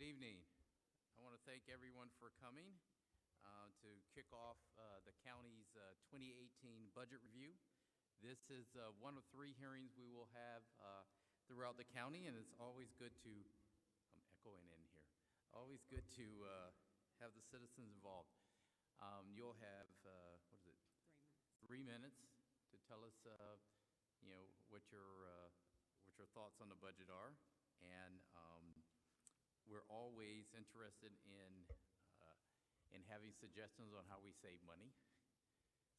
Good evening. I want to thank everyone for coming to kick off the county's 2018 budget review. This is one of 3 hearings we will have throughout the county, and it's always good to, I'm echoing in here, always good to have the citizens involved. You'll have, 3 minutes to tell us, what your thoughts on the budget are, and we're always interested in having suggestions on how we save money.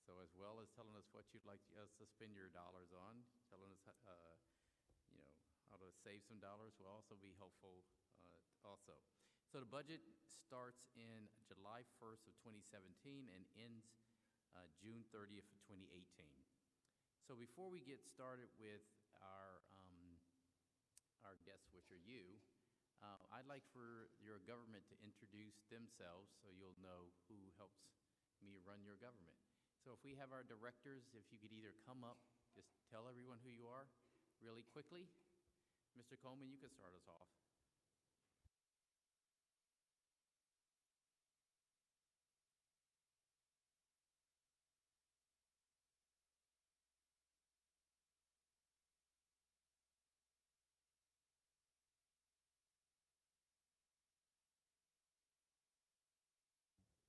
So as well as telling us what you'd like us to spend your dollars on, telling us, how to save some dollars will also be helpful also. So the budget starts in July 1st of 2017 and ends June 30th of 2018. So before we get started with our guests, which are you, I'd like for your government to introduce themselves so you'll know who helps me run your government. So if we have our directors, if you could either come up, just tell everyone who you are really quickly. Mr. Coleman, you can start us off.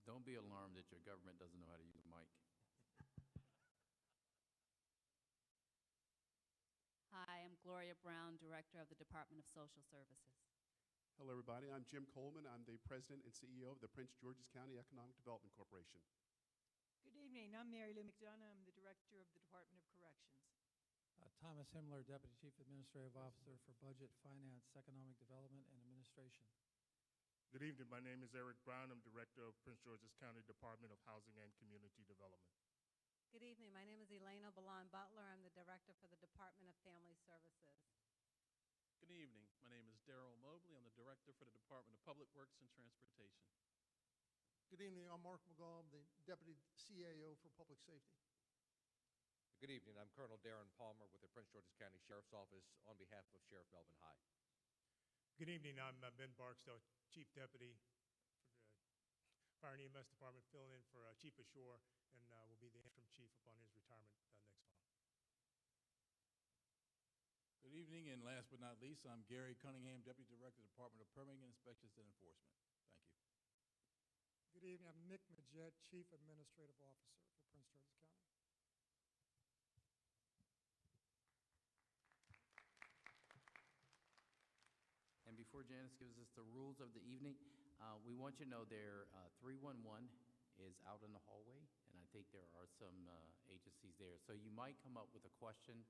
Don't be alarmed that your government doesn't know how to use a mic. Hi, I'm Gloria Brown, Director of the Department of Social Services. Hello, everybody. I'm Jim Coleman. I'm the President and CEO of the Prince George's County Economic Development Corporation. Good evening. I'm Mary Lou McDonough. I'm the Director of the Department of Corrections. Thomas Himmler, Deputy Chief Administrative Officer for Budget, Finance, Economic Development, and Administration. Good evening. My name is Eric Brown. I'm Director of Prince George's County Department of Housing and Community Development. Good evening. My name is Elena Balan Butler. I'm the Director for the Department of Family Services. Good evening. My name is Darrell Mobley. I'm the Director for the Department of Public Works and Transportation. Good evening. I'm Mark McGaugh. I'm the Deputy CAO for Public Safety. Good evening. I'm Colonel Darren Palmer with the Prince George's County Sheriff's Office on behalf of Sheriff Melvin High. Good evening. I'm Ben Barksdale, Chief Deputy for the Fire and EMS Department, filling in for Chief Ashore, and will be the interim chief upon his retirement next fall. Good evening, and last but not least, I'm Gary Cunningham, Deputy Director, Department of Permitting, Inspections, and Enforcement. Thank you. Good evening. I'm Nick Majette, Chief Administrative Officer for Prince George's County. And before Janice gives us the rules of the evening, we want you to know their 311 is out in the hallway, and I think there are some agencies there. So you might come up with a question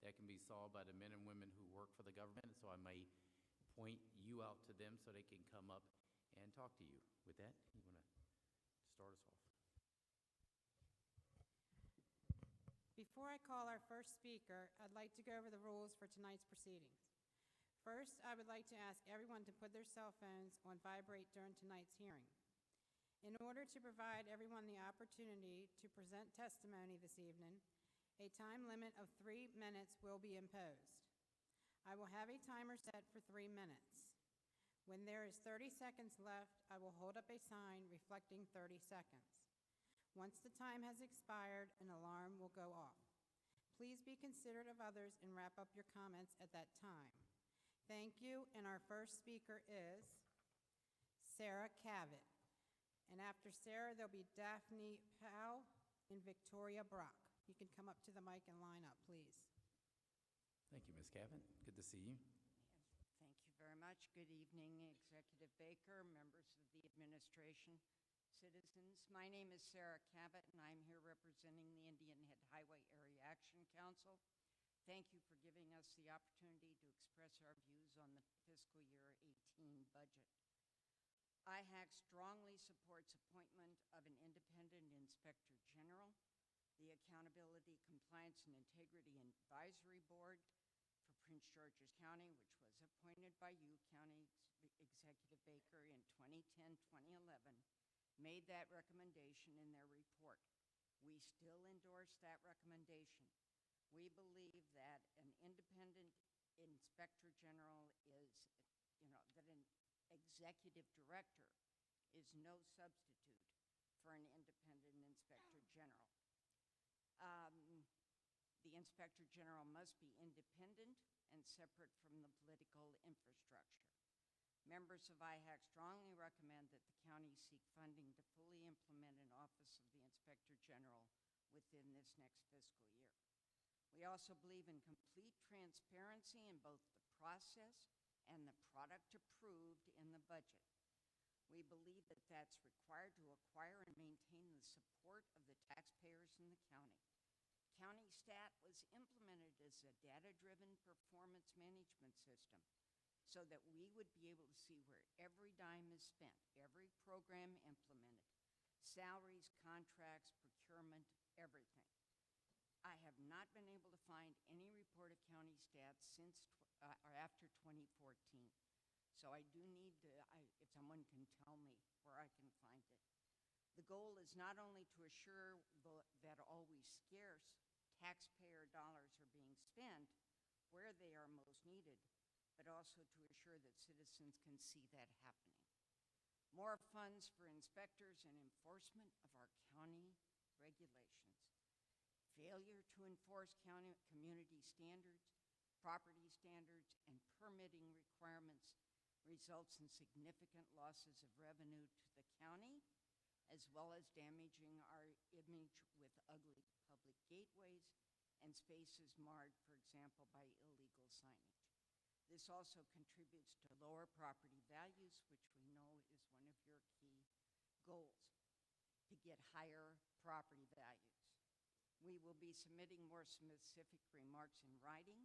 that can be solved by the men and women who work for the government, so I may point you out to them so they can come up and talk to you. With that, you want to start us off? Before I call our first speaker, I'd like to go over the rules for tonight's proceedings. First, I would like to ask everyone to put their cell phones on vibrate during tonight's hearing. In order to provide everyone the opportunity to present testimony this evening, a time limit of 3 minutes will be imposed. I will have a timer set for 3 minutes. When there is 30 seconds left, I will hold up a sign reflecting 30 seconds. Once the time has expired, an alarm will go off. Please be considerate of others and wrap up your comments at that time. Thank you, and our first speaker is Sarah Cavett. And after Sarah, there'll be Daphne Powell and Victoria Brock. You can come up to the mic and line up, please. Thank you, Ms. Cavett. Good to see you. Thank you very much. Good evening, Executive Baker, members of the administration, citizens. My name is Sarah Cavett, and I'm here representing the Indian Head Highway Area Action Council. Thank you for giving us the opportunity to express our views on the fiscal year 18 budget. IHAC strongly supports appointment of an independent inspector general, the Accountability, Compliance, and Integrity Advisory Board for Prince George's County, which was appointed by you, County Executive Baker, in 2010-2011, made that recommendation in their report. We still endorse that recommendation. We believe that an independent inspector general is, that executive director is no substitute for an independent inspector general. The inspector general must be independent and separate from the political infrastructure. Members of IHAC strongly recommend that the county seek funding to fully implement an office of the inspector general within this next fiscal year. We also believe in complete transparency in both the process and the product approved in the budget. We believe that that's required to acquire and maintain the support of the taxpayers in the county. County Stat was implemented as a data-driven performance management system so that we would be able to see where every dime is spent, every program implemented, salaries, contracts, procurement, everything. I have not been able to find any report of county stats since or after 2014. So I do need to, if someone can tell me where I can find it. The goal is not only to assure that always scarce taxpayer dollars are being spent where they are most needed, but also to assure that citizens can see that happening. More funds for inspectors and enforcement of our county regulations. Failure to enforce county community standards, property standards, and permitting requirements results in significant losses of revenue to the county, as well as damaging our image with ugly public gateways and spaces marred, for example, by illegal signage. This also contributes to lower property values, which we know is one of your key goals, to get higher property values. We will be submitting more specific remarks in writing,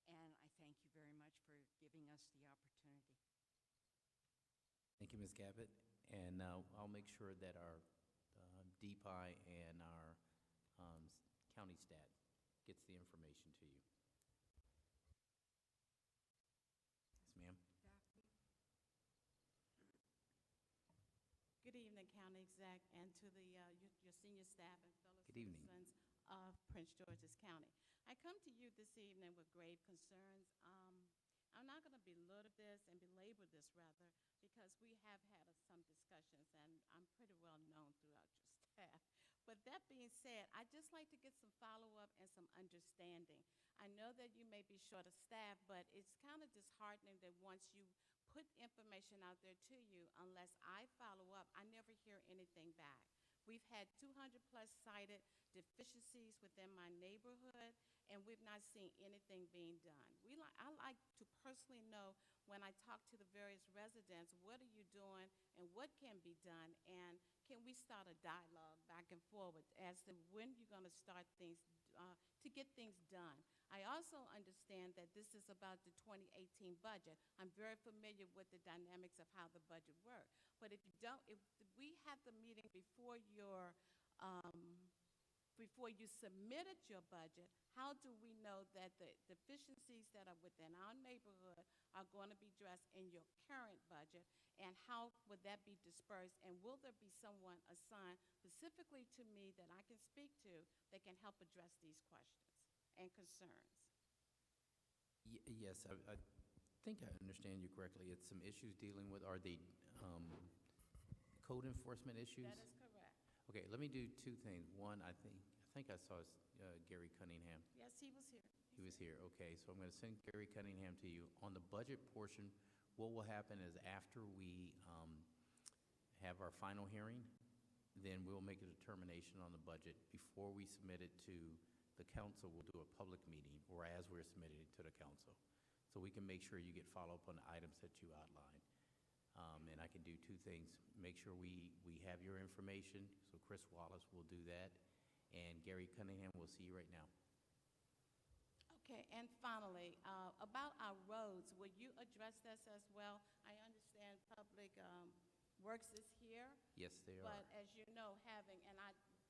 and I thank you very much for giving us the opportunity. Thank you, Ms. Gabbett. And I'll make sure that our DPI and our county stat gets the information to you. Yes, ma'am. Good evening, County Exec, and to the your senior staff and fellow Good evening. citizens of Prince George's County. I come to you this evening with grave concerns. I'm not going to belabor this, rather, because we have had some discussions, and I'm pretty well known throughout your staff. But that being said, I'd just like to get some follow-up and some understanding. I know that you may be short of staff, but it's kind of disheartening that once you put information out there to you, unless I follow up, I never hear anything back. We've had 200-plus cited deficiencies within my neighborhood, and we've not seen anything being done. I like to personally know, when I talk to the various residents, what are you doing and what can be done, and can we start a dialogue back and forward as to when you're going to start things to get things done. I also understand that this is about the 2018 budget. I'm very familiar with the dynamics of how the budget works. But if we had the meeting before you submitted your budget, how do we know that the deficiencies that are within our neighborhood are going to be addressed in your current budget, and how would that be dispersed, and will there be someone assigned specifically to me that I can speak to that can help address these questions and concerns? Yes, I think I understand you correctly. It's some issues dealing with, are the code enforcement issues? That is correct. Okay, let me do two things. One, I think I saw Gary Cunningham. Yes, he was here. He was here, okay. So I'm going to send Gary Cunningham to you. On the budget portion, what will happen is after we have our final hearing, then we'll make a determination on the budget. Before we submit it to the council, we'll do a public meeting, or as we're submitting it to the council. So we can make sure you get follow-up on the items that you outlined. And I can do two things. Make sure we have your information, so Chris Wallace will do that, and Gary Cunningham will see you right now. Okay, and finally, about our roads, will you address this as well? I understand Public Works is here. Yes, they are. But as you know,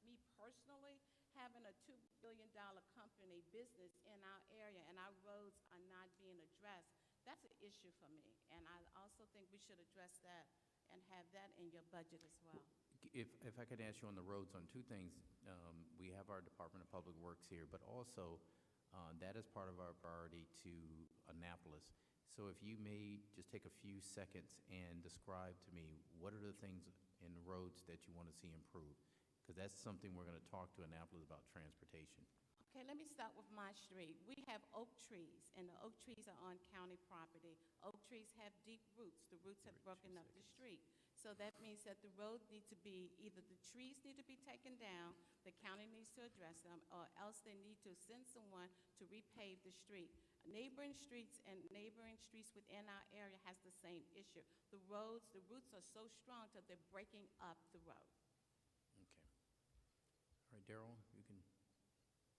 me personally, having a $2 billion company business in our area and our roads are not being addressed, that's an issue for me. And I also think we should address that and have that in your budget as well. If I could ask you on the roads on two things, we have our Department of Public Works here, but also that is part of our priority to Annapolis. So if you may just take a few seconds and describe to me what are the things in the roads that you want to see improved? Because that's something we're going to talk to Annapolis about, transportation. Okay, let me start with my street. We have oak trees, and the oak trees are on county property. Oak trees have deep roots. The roots have broken up the street. So that means that the road needs to be, either the trees need to be taken down, the county needs to address them, or else they need to send someone to repave the street. Neighboring streets within our area has the same issue. The roads, the roots are so strong that they're breaking up the road. Okay. All right, Daryl, you can,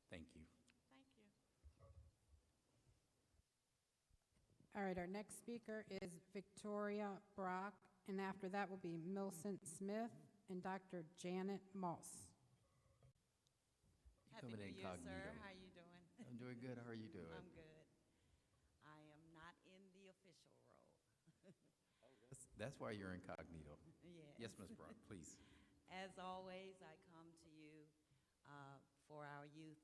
thank you. Thank you. All right, our next speaker is Victoria Brock, and after that will be Millicent Smith and Dr. Janet Moss. Coming incognito. Sir. How you doing? I'm doing good. How are you doing? I'm good. I am not in the official role. That's why you're incognito. Yes. Yes, Ms. Brock, please. As always, I come to you for our youth,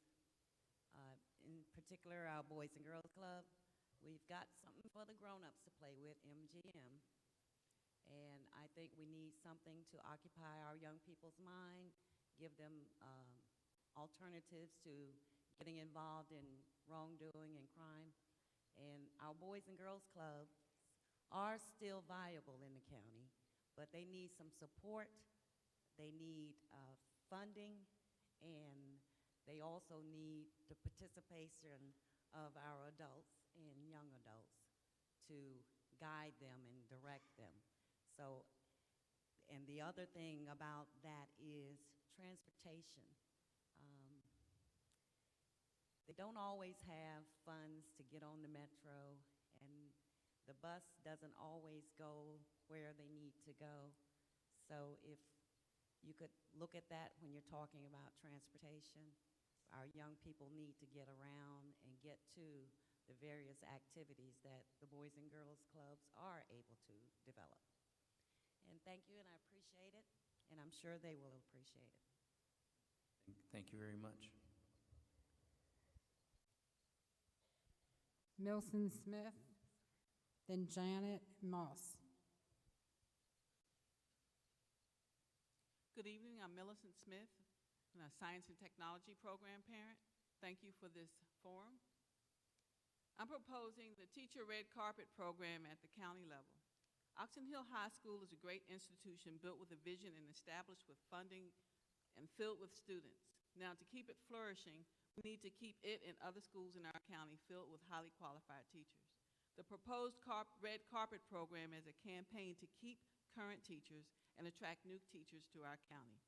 in particular our Boys and Girls Club. We've got something for the grown-ups to play with, MGM. And I think we need something to occupy our young people's mind, give them alternatives to getting involved in wrongdoing and crime. And our Boys and Girls Clubs are still viable in the county, but they need some support, they need funding, and they also need the participation of our adults and young adults to guide them and direct them. So, and the other thing about that is transportation. They don't always have funds to get on the metro, and the bus doesn't always go where they need to go. So if you could look at that when you're talking about transportation, our young people need to get around and get to the various activities that the Boys and Girls Clubs are able to develop. And thank you, and I appreciate it, and I'm sure they will appreciate it. Thank you very much. Millicent Smith, then Janet Moss. Good evening. I'm Millicent Smith, and a Science and Technology Program parent. Thank you for this forum. I'm proposing the Teacher Red Carpet Program at the county level. Oxon Hill High School is a great institution built with a vision and established with funding and filled with students. Now, to keep it flourishing, we need to keep it and other schools in our county filled with highly qualified teachers. The proposed Red Carpet Program is a campaign to keep current teachers and attract new teachers to our county.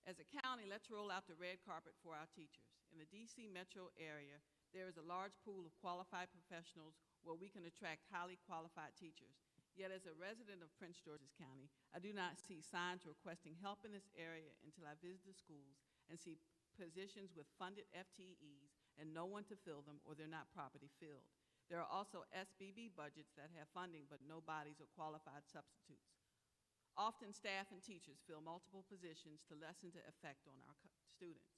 As a county, let's roll out the red carpet for our teachers. In the D.C. metro area, there is a large pool of qualified professionals where we can attract highly qualified teachers. Yet as a resident of Prince George's County, I do not see signs requesting help in this area until I visit the schools and see positions with funded FTEs and no one to fill them, or they're not properly filled. There are also SBB budgets that have funding but no bodies or qualified substitutes. Often staff and teachers fill multiple positions to lessen the effect on our students.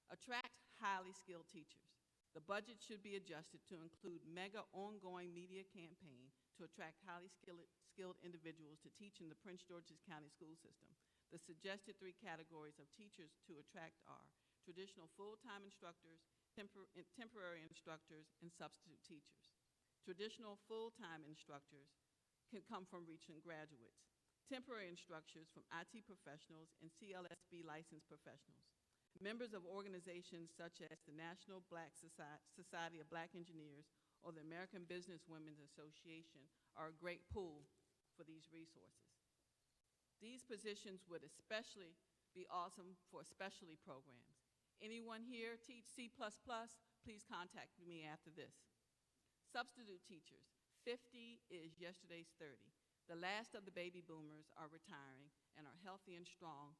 Attract highly skilled teachers. The budget should be adjusted to include mega ongoing media campaign to attract highly skilled individuals to teach in the Prince George's County school system. The suggested 3 categories of teachers to attract are traditional full-time instructors, temporary instructors, and substitute teachers. Traditional full-time instructors can come from recent graduates. Temporary instructors from IT professionals and CLSB licensed professionals. Members of organizations such as the National Black Society of Black Engineers or the American Business Women's Association are a great pool for these resources. These positions would especially be awesome for specialty programs. Anyone here teach C++? Please contact me after this. Substitute teachers, 50 is yesterday's 30. The last of the baby boomers are retiring and are healthy and strong.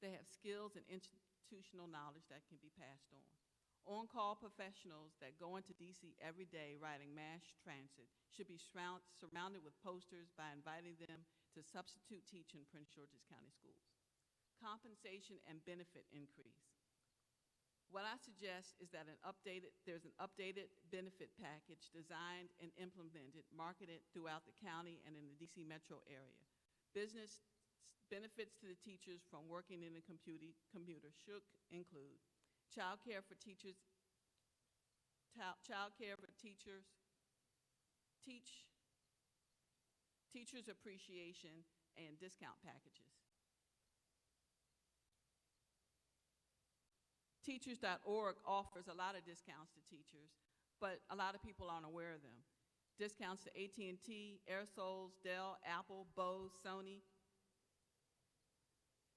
They have skills and institutional knowledge that can be passed on. On-call professionals that go into DC every day riding mass transit should be surrounded with posters by inviting them to substitute teach in Prince George's County schools. Compensation and benefit increase. What I suggest is that there's an updated benefit package designed and implemented, marketed throughout the county and in the DC metro area. Business benefits to the teachers from working in the commuter should include child care for teachers, teachers appreciation, and discount packages. Teachers.org offers a lot of discounts to teachers, but a lot of people aren't aware of them. Discounts to AT&T, Airsols, Dell, Apple, Bose, Sony.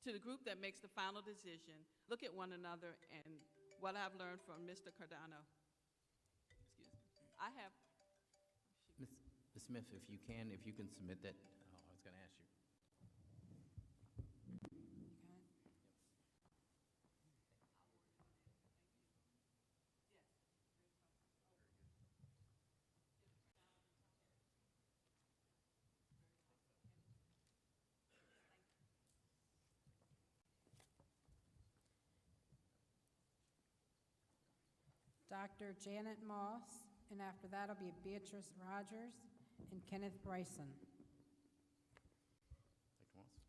To the group that makes the final decision, look at one another and what I've learned from Mr. Cardano. Excuse me. I have. Ms. Smith, if you can submit that. Oh, I was going to ask you. Dr. Janet Moss, and after that will be Beatrice Rogers and Kenneth Bryson. Dr. Moss.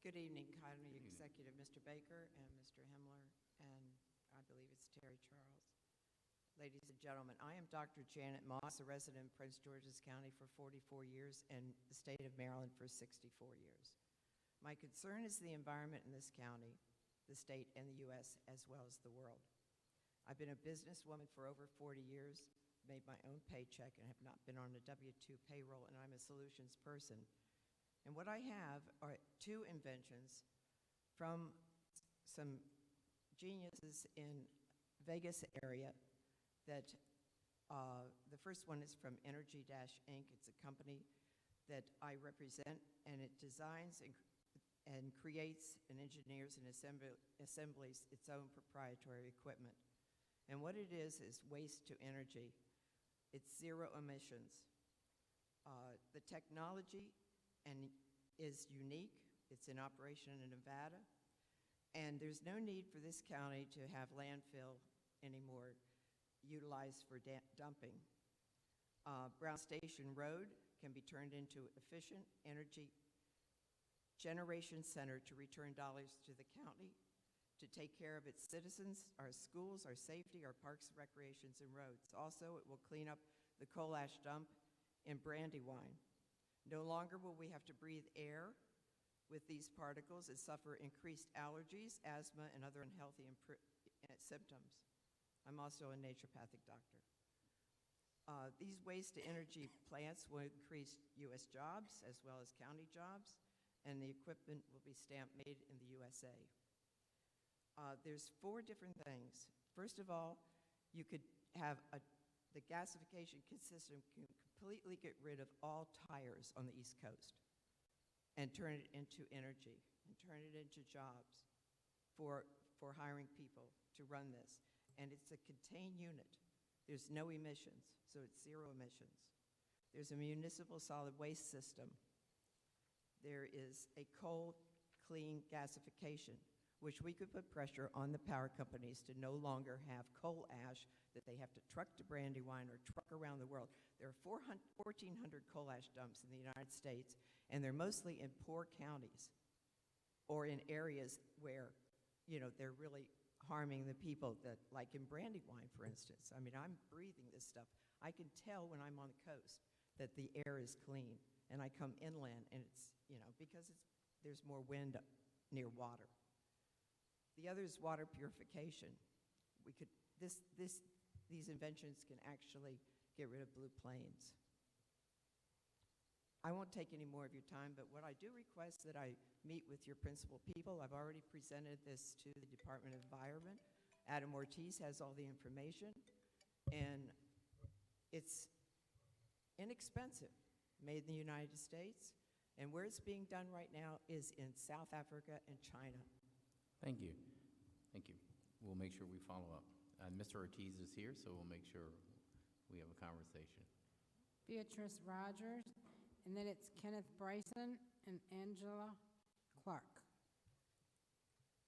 Good evening, County Executive Mr. Baker and Mr. Himmler, and I believe it's Terry Charles. Ladies and gentlemen, I am Dr. Janet Moss, a resident of Prince George's County for 44 years and the state of Maryland for 64 years. My concern is the environment in this county, the state, and the U.S., as well as the world. I've been a businesswoman for over 40 years, made my own paycheck, and have not been on a W-2 payroll, and I'm a solutions person. And what I have are two inventions from some geniuses in Vegas area that the first one is from Energy Dash Inc. It's a company that I represent, and it designs and creates and engineers and assemblies its own proprietary equipment. And what it is waste to energy. It's zero emissions. The technology is unique. It's in operation in Nevada. And there's no need for this county to have landfill anymore utilized for dumping. Brown Station Road can be turned into efficient energy generation center to return dollars to the county, to take care of its citizens, our schools, our safety, our parks, recreations, and roads. Also, it will clean up the coal ash dump in Brandywine. No longer will we have to breathe air with these particles and suffer increased allergies, asthma, and other unhealthy symptoms. I'm also a naturopathic doctor. These waste-to-energy plants will increase U.S. jobs as well as county jobs, and the equipment will be stamped made in the USA. There's four different things. First of all, you could have the gasification system can completely get rid of all tires on the East Coast and turn it into energy and turn it into jobs for hiring people to run this. And it's a contained unit. There's no emissions, so it's zero emissions. There's a municipal solid waste system. There is a coal clean gasification, which we could put pressure on the power companies to no longer have coal ash that they have to truck to Brandywine or truck around the world. There are 1,400 coal ash dumps in the United States, and they're mostly in poor counties or in areas where, they're really harming the people that, like in Brandywine, for instance. I mean, I'm breathing this stuff. I can tell when I'm on the coast that the air is clean, and I come inland, and it's, because there's more wind near water. The other is water purification. These inventions can actually get rid of blue plains. I won't take any more of your time, but what I do request that I meet with your principal people. I've already presented this to the Department of Environment. Adam Ortiz has all the information, and it's inexpensive, made in the United States, and where it's being done right now is in South Africa and China. Thank you. Thank you. We'll make sure we follow up. Mr. Ortiz is here, so we'll make sure we have a conversation. Beatrice Rogers, and then it's Kenneth Bryson and Angela Clark.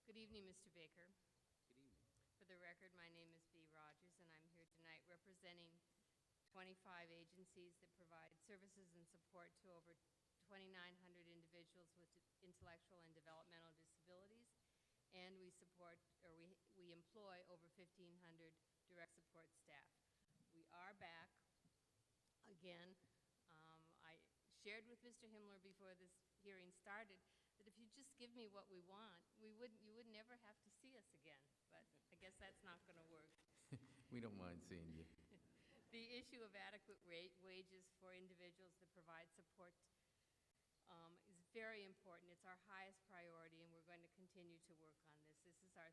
Good evening, Mr. Baker. record, my name is Bea Rogers, and I'm here tonight representing 25 agencies that provide services and support to over 2,900 individuals with intellectual and developmental disabilities, and we employ over 1,500 direct support staff. We are back again. I shared with Mr. Himmler before this hearing started that if you just give me what we want, you would never have to see us again, but I guess that's not going to work. We don't mind seeing you. The issue of adequate wages for individuals that provide support is very important. It's our highest priority, and we're going to continue to work on this. This is our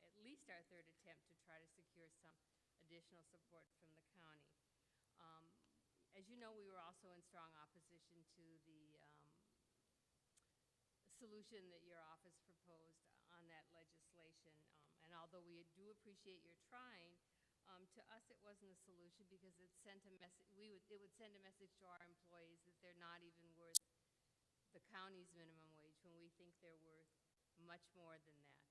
at least our third attempt to try to secure some additional support from the county. As you know, we were also in strong opposition to the solution that your office proposed on that legislation. And although we do appreciate your trying, to us it wasn't a solution because it sent a message. It would send a message to our employees that they're not even worth the county's minimum wage when we think they're worth much more than that.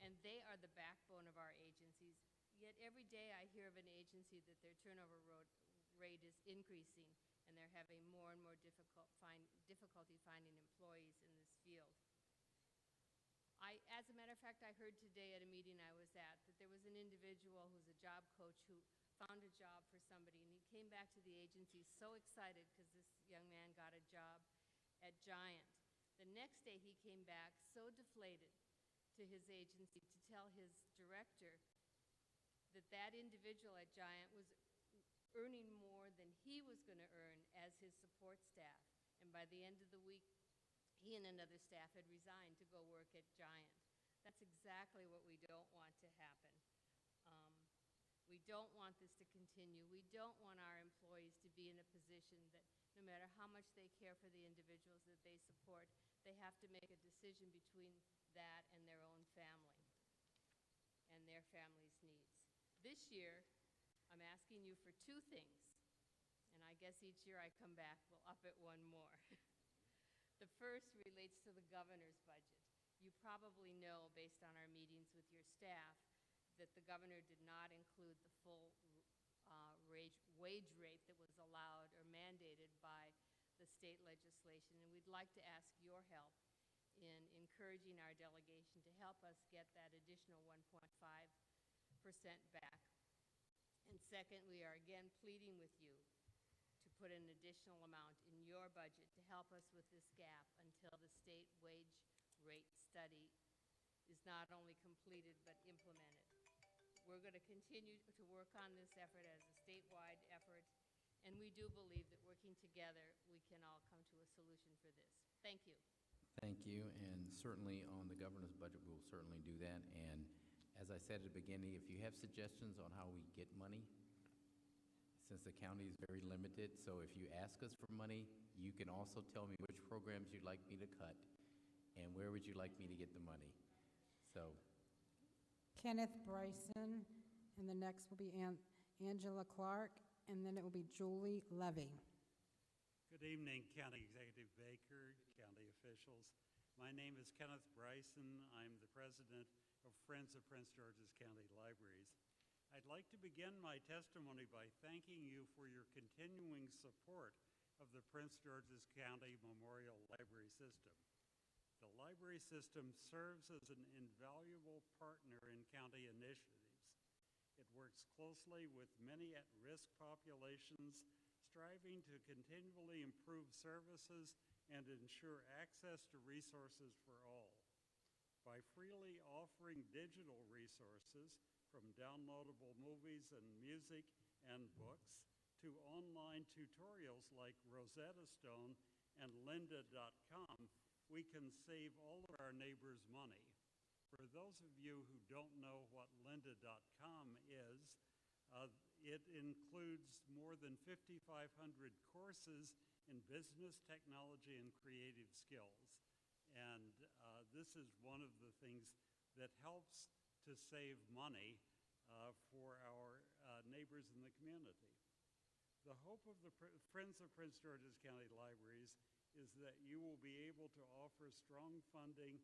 And they are the backbone of our agencies. Yet every day I hear of an agency that their turnover rate is increasing, and they're having more and more difficulty finding employees in this field. As a matter of fact, I heard today at a meeting I was at that there was an individual who's a job coach who found a job for somebody, and he came back to the agency so excited because this young man got a job at Giant. The next day he came back so deflated to his agency to tell his director that that individual at Giant was earning more than he was going to earn as his support staff. And by the end of the week, he and another staff had resigned to go work at Giant. That's exactly what we don't want to happen. We don't want this to continue. We don't want our employees to be in a position that no matter how much they care for the individuals that they support, they have to make a decision between that and their own family and their family's needs. This year, I'm asking you for two things, and I guess each year I come back, we'll up it one more. The first relates to the governor's budget. You probably know, based on our meetings with your staff, that the governor did not include the full wage rate that was allowed or mandated by the state legislation, and we'd like to ask your help in encouraging our delegation to help us get that additional 1.5% back. And second, we are again pleading with you to put an additional amount in your budget to help us with this gap until the state wage rate study is not only completed but implemented. We're going to continue to work on this effort as a statewide effort, and we do believe that working together we can all come to a solution for this. Thank you. Thank you, and certainly on the governor's budget, we'll certainly do that. And as I said at the beginning, if you have suggestions on how we get money, since the county is very limited, so if you ask us for money, you can also tell me which programs you'd like me to cut and where would you like me to get the money. So, Kenneth Bryson, and the next will be Angela Clark, and then it will be Julie Levy. Good evening, County Executive Baker, county officials. My name is Kenneth Bryson. I'm the president of Friends of Prince George's County Libraries. I'd like to begin my testimony by thanking you for your continuing support of the Prince George's County Memorial Library System. The library system serves as an invaluable partner in county initiatives. It works closely with many at-risk populations, striving to continually improve services and ensure access to resources for all. By freely offering digital resources, from downloadable movies and music and books to online tutorials like Rosetta Stone and lynda.com, we can save all of our neighbors money. For those of you who don't know what lynda.com is, it includes more than 5,500 courses in business, technology, and creative skills. And this is one of the things that helps to save money for our neighbors in the community. The hope of the Friends of Prince George's County Libraries is that you will be able to offer strong funding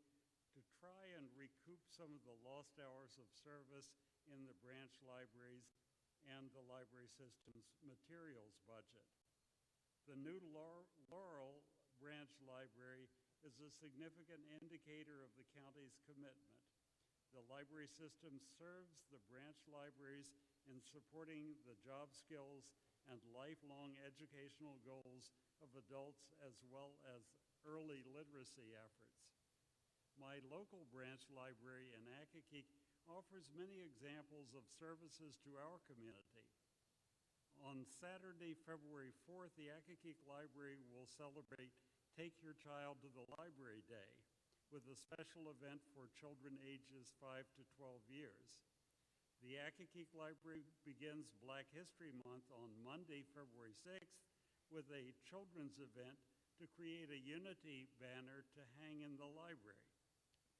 to try and recoup some of the lost hours of service in the branch libraries and the library system's materials budget. The new Laurel branch library is a significant indicator of the county's commitment. The library system serves the branch libraries in supporting the job skills and lifelong educational goals of adults as well as early literacy efforts. My local branch library in Akakeek offers many examples of services to our community. On Saturday, February 4th, the Akakeek Library will celebrate Take Your Child to the Library Day with a special event for children ages 5 to 12 years. The Akakeek Library begins Black History Month on Monday, February 6th, with a children's event to create a unity banner to hang in the library.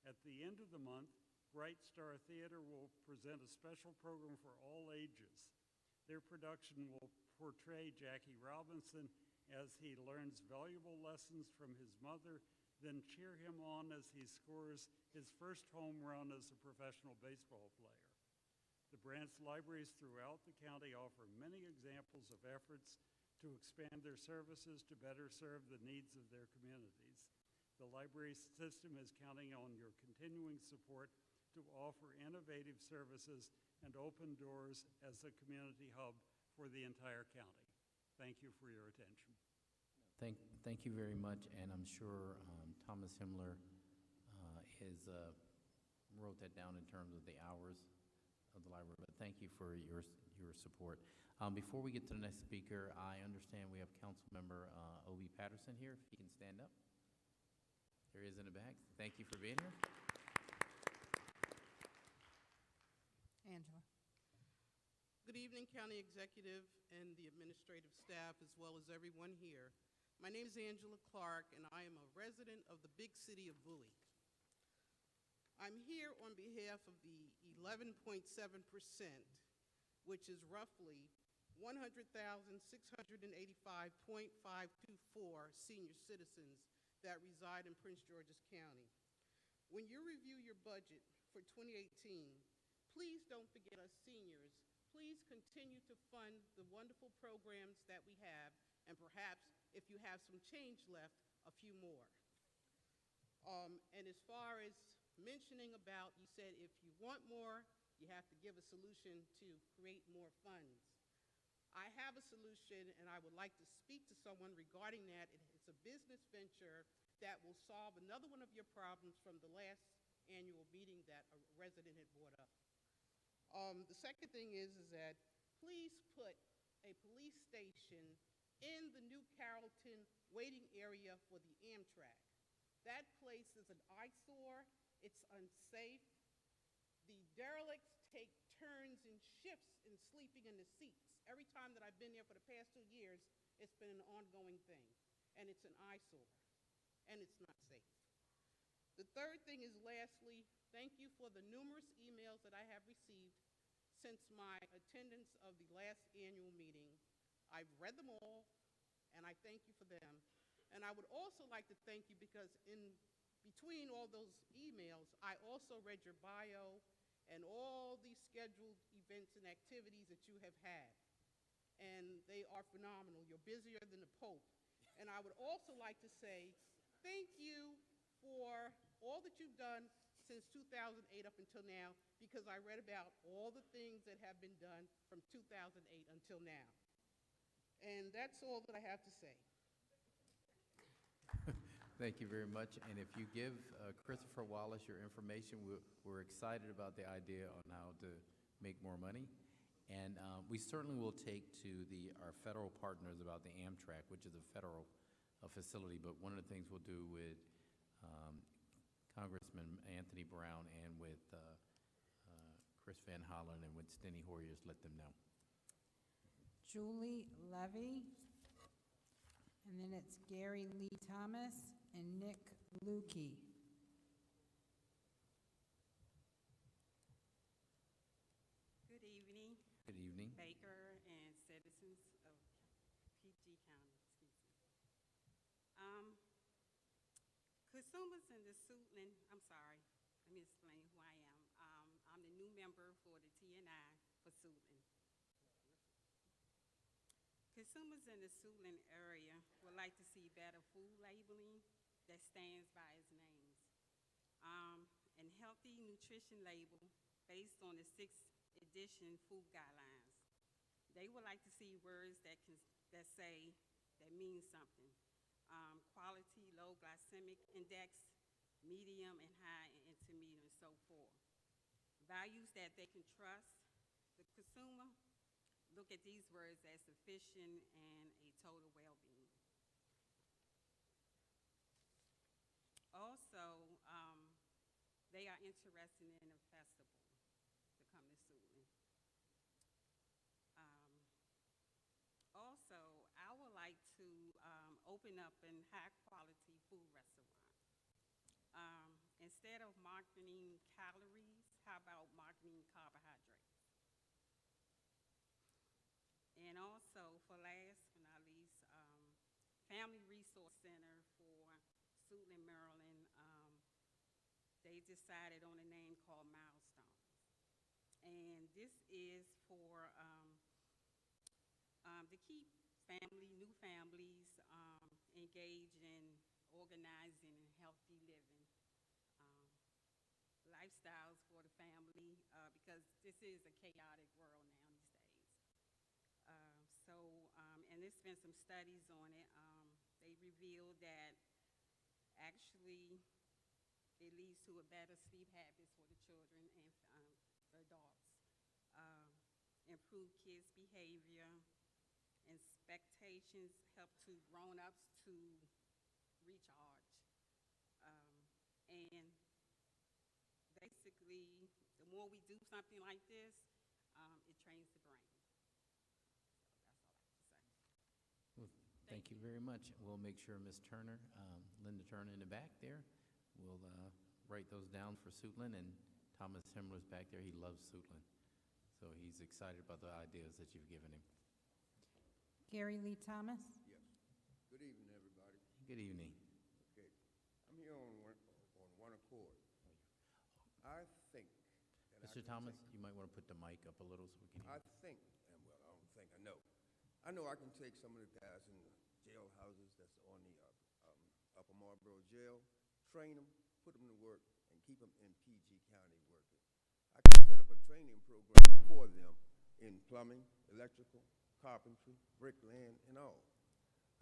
At the end of the month, Bright Star Theater will present a special program for all ages. Their production will portray Jackie Robinson as he learns valuable lessons from his mother, then cheer him on as he scores his first home run as a professional baseball player. The branch libraries throughout the county offer many examples of efforts to expand their services to better serve the needs of their communities. The library system is counting on your continuing support to offer innovative services and open doors as a community hub for the entire county. Thank you for your attention. Thank you very much, and I'm sure Thomas Himmler wrote that down in terms of the hours of the library, but thank you for your support. Before we get to the next speaker, I understand we have Council Member O.B. Patterson here, if he can stand up. There he is in the back. Thank you for being here. Angela. Good evening, County Executive and the administrative staff, as well as everyone here. My name is Angela Clark, and I am a resident of the big city of Bowie. I'm here on behalf of the 11.7%, which is roughly 100,685.524 senior citizens that reside in Prince George's County. When you review your budget for 2018, please don't forget us seniors. Please continue to fund the wonderful programs that we have, and perhaps, if you have some change left, a few more. And as far as mentioning about, you said if you want more, you have to give a solution to create more funds. I have a solution, and I would like to speak to someone regarding that. It's a business venture that will solve another one of your problems from the last annual meeting that a resident had brought up. The second thing is that please put a police station in the New Carrollton waiting area for the Amtrak. That place is an eyesore. It's unsafe. The derelicts take turns and shifts in sleeping in the seats. Every time that I've been there for the past 2 years, it's been an ongoing thing, and it's an eyesore, and it's not safe. The third thing is, lastly, thank you for the numerous emails that I have received since my attendance of the last annual meeting. I've read them all, and I thank you for them. And I would also like to thank you because in between all those emails, I also read your bio and all these scheduled events and activities that you have had. And they are phenomenal. You're busier than the Pope. And I would also like to say thank you for all that you've done since 2008 up until now, because I read about all the things that have been done from 2008 until now. And that's all that I have to say. Thank you very much. And if you give Christopher Wallace your information, we're excited about the idea on how to make more money. And we certainly will take to our federal partners about the Amtrak, which is a federal facility. But one of the things we'll do with Congressman Anthony Brown and with Chris Van Hollen and with Steny Hoyer is let them know. Julie Levy, and then it's Gary Lee Thomas and Nick Lukey. Good evening. Good evening. Baker and citizens of PG County, excuse me. consumers in the Suitland, I'm sorry, let me explain who I am. I'm the new member for the TNI for Suitland. Consumers in the Suitland area would like to see better food labeling that stands by its names, and healthy nutrition label based on the 6th edition food guidelines. They would like to see words that say, that mean something. Quality, low glycemic index, medium and high and intermediate, and so forth. Values that they can trust. The consumer look at these words as sufficient and a total well-being. Also, they are interested in a festival to come to Suitland. Also, I would like to open up a high-quality food restaurant. Instead of marketing calories, how about marketing carbohydrates? And also, for last but not least, Family Resource Center for Suitland, Maryland. They decided on a name called Milestones. And this is for to keep new families engaged in organizing and healthy living lifestyles for the family, because this is a chaotic world now these days. And there's been some studies on it. They revealed that actually it leads to a better sleep habits for the children and the adults. Improve kids' behavior. Expectations help to grown-ups to recharge. And basically, the more we do something like this, it trains the brain. So that's all I have to say. Well, thank you very much. We'll make sure Ms. Turner, Linda Turner in the back there, will write those down for Suitland, and Thomas Himmler's back there. He loves Suitland. So he's excited about the ideas that you've given him. Gary Lee Thomas. Yes. Good evening, everybody. Good evening. Okay. I'm here on one accord. I think that Mr. Thomas, you might want to put the mic up a little so we can hear. I think, and well, I don't think, I know I can take some of the guys in the jail houses that's on the Upper Marlboro Jail, train them, put them to work, and keep them in PG County working. I can set up a training program for them in plumbing, electrical, carpentry, bricklaying, and all.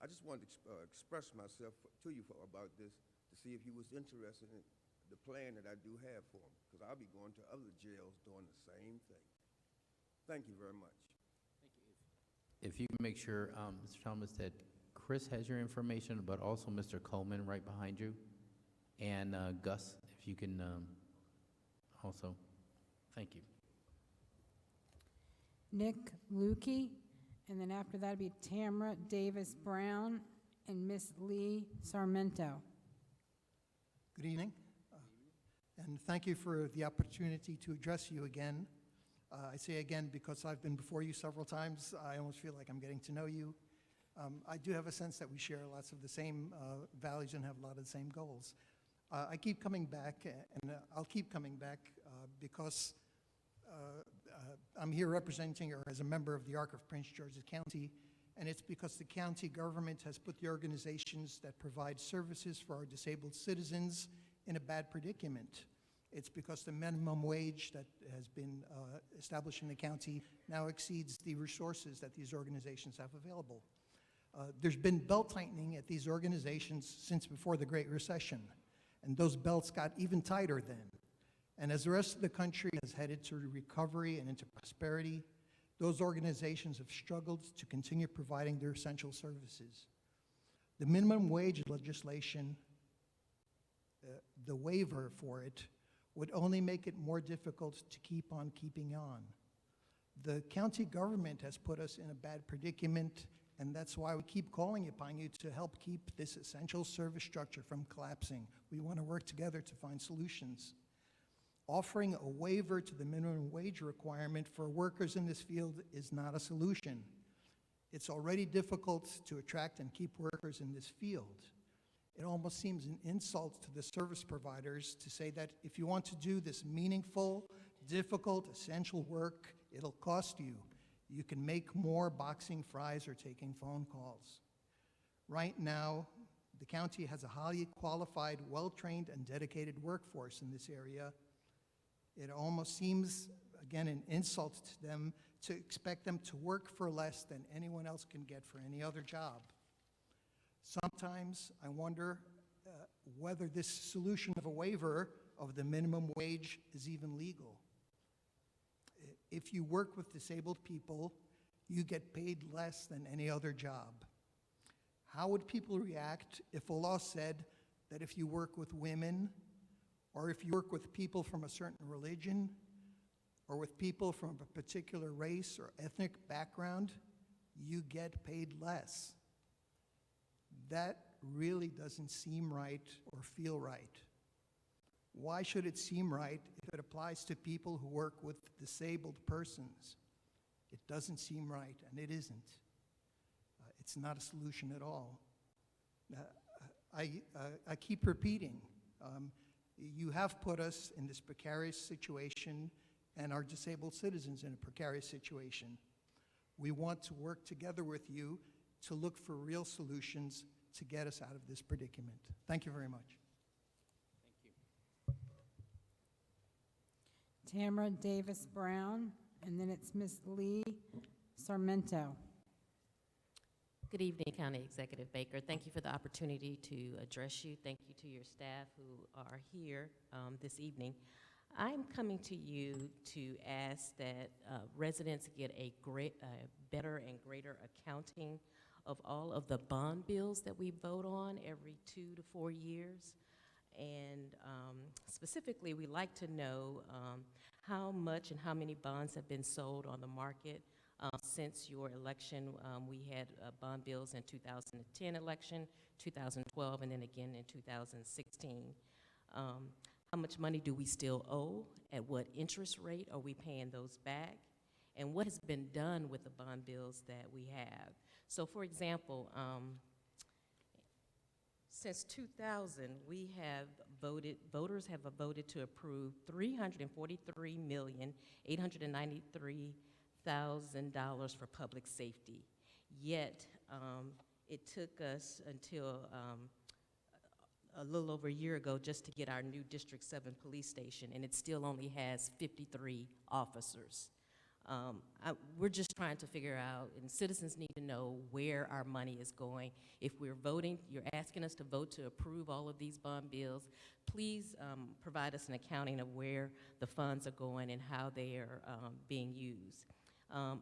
I just wanted to express myself to you about this to see if you was interested in the plan that I do have for them, because I'll be going to other jails doing the same thing. Thank you very much. If you can make sure, Mr. Thomas, that Chris has your information, but also Mr. Coleman right behind you, and Gus, if you can also. Thank you. Nick Lukey. And then after that would be Tamara Davis Brown and Miss Lee Sarmento. Good evening. And thank you for the opportunity to address you again. I say again because I've been before you several times. I almost feel like I'm getting to know you. I do have a sense that we share lots of the same values and have a lot of the same goals. I keep coming back, and I'll keep coming back because I'm here representing or as a member of the ARC of Prince George's County, and it's because the county government has put the organizations that provide services for our disabled citizens in a bad predicament. It's because the minimum wage that has been established in the county now exceeds the resources that these organizations have available. There's been belt tightening at these organizations since before the Great Recession, and those belts got even tighter then. And as the rest of the country has headed to recovery and into prosperity, those organizations have struggled to continue providing their essential services. The minimum wage legislation, the waiver for it, would only make it more difficult to keep on keeping on. The county government has put us in a bad predicament, and that's why we keep calling upon you to help keep this essential service structure from collapsing. We want to work together to find solutions. Offering a waiver to the minimum wage requirement for workers in this field is not a solution. It's already difficult to attract and keep workers in this field. It almost seems an insult to the service providers to say that if you want to do this meaningful, difficult, essential work, it'll cost you. You can make more boxing fries or taking phone calls. Right now, the county has a highly qualified, well-trained, and dedicated workforce in this area. It almost seems, again, an insult to them to expect them to work for less than anyone else can get for any other job. Sometimes I wonder whether this solution of a waiver of the minimum wage is even legal. If you work with disabled people, you get paid less than any other job. How would people react if a law said that if you work with women, or if you work with people from a certain religion, or with people from a particular race or ethnic background, you get paid less? That really doesn't seem right or feel right. Why should it seem right if it applies to people who work with disabled persons? It doesn't seem right, and it isn't. It's not a solution at all. I keep repeating, you have put us in this precarious situation and our disabled citizens in a precarious situation. We want to work together with you to look for real solutions to get us out of this predicament. Thank you very much. Tamara Davis Brown, and then it's Ms. Lee Sarmento. Good evening, County Executive Baker. Thank you for the opportunity to address you. Thank you to your staff who are here this evening. I'm coming to you to ask that residents get a better and greater accounting of all of the bond bills that we vote on every 2 to 4 years. And specifically, we'd like to know how much and how many bonds have been sold on the market since your election. We had bond bills in 2010 election, 2012, and then again in 2016. How much money do we still owe? At what interest rate are we paying those back? And what has been done with the bond bills that we have? So for example, since 2000, voters have voted to approve $343,893,000 for public safety. Yet, it took us until a little over a year ago just to get our new District 7 police station, and it still only has 53 officers. We're just trying to figure out, and citizens need to know where our money is going. If we're voting, you're asking us to vote to approve all of these bond bills, please provide us an accounting of where the funds are going and how they are being used.